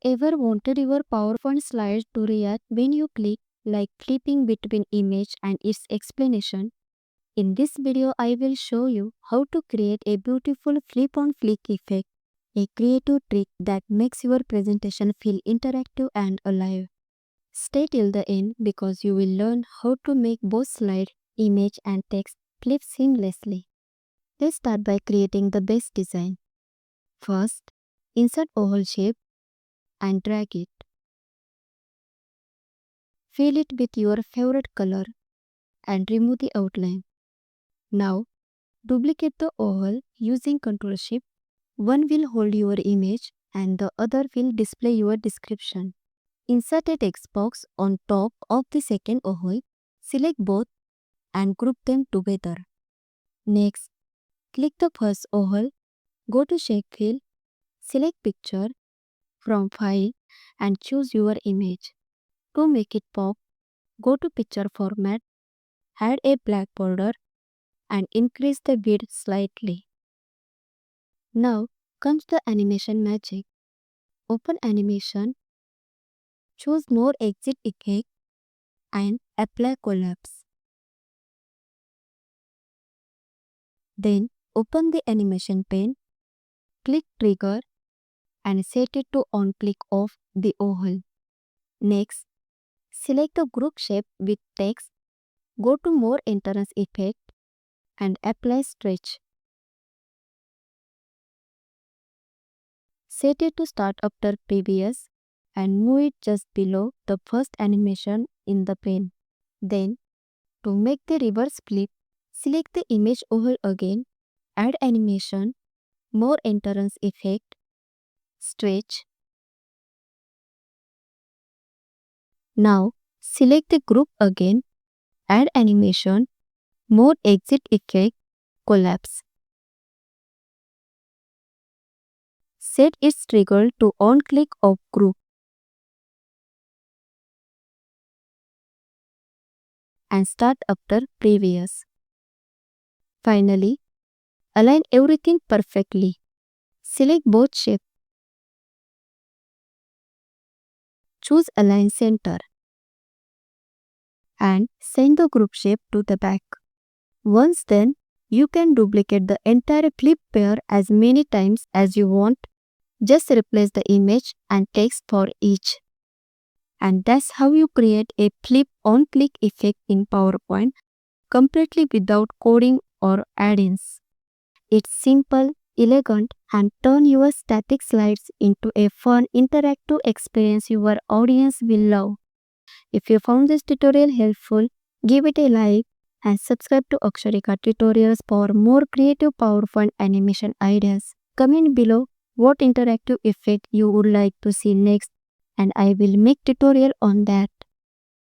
Ever wanted your PowerPoint slides to react when you click, like flipping between image and its explanation? In this video, I will show you how to create a beautiful flip-on-flick effect, a creative trick that makes your presentation feel interactive and alive. Stay till the end because you will learn how to make both slide, image and text flip seamlessly. Let's start by creating the base design. First, insert oval shape and drag it. Fill it with your favorite color and remove the outline. Now, duplicate the oval using Ctrl Shift. One will hold your image and the other will display your description. Insert a text box on top of the second oval. Select both and group them together. Next, click the first oval, go to Shape Fill, select Picture from File and choose your image. To make it pop, go to Picture Format, add a black border and increase the width slightly. Now comes the animation magic. Open animation, choose more exit effect and apply collapse. Then open the animation pane, click trigger and set it to on click of the oval. Next, select the group shape with text, go to more entrance effect and apply stretch. Set it to start after previous and move it just below the first animation in the pane. Then, to make the reverse flip, select the image oval again, add animation, more entrance effect, stretch. Now, select the group again, add animation, more exit effect, collapse. Set its trigger to on click of group and start after previous. Finally, align everything perfectly. Select both shapes. Choose Align Center and send the group shape to the back. Once done, you can duplicate the entire flip pair as many times as you want. Just replace the image and text for each. And that's how you create a flip-on-click effect in PowerPoint completely without coding or add-ins. It's simple, elegant, and turn your static slides into a fun, interactive experience your audience will love. If you found this tutorial helpful, give it a like and subscribe to Aksharika Tutorials for more creative PowerPoint animation ideas. Comment below what interactive effect you would like to see next and I will make tutorial on that.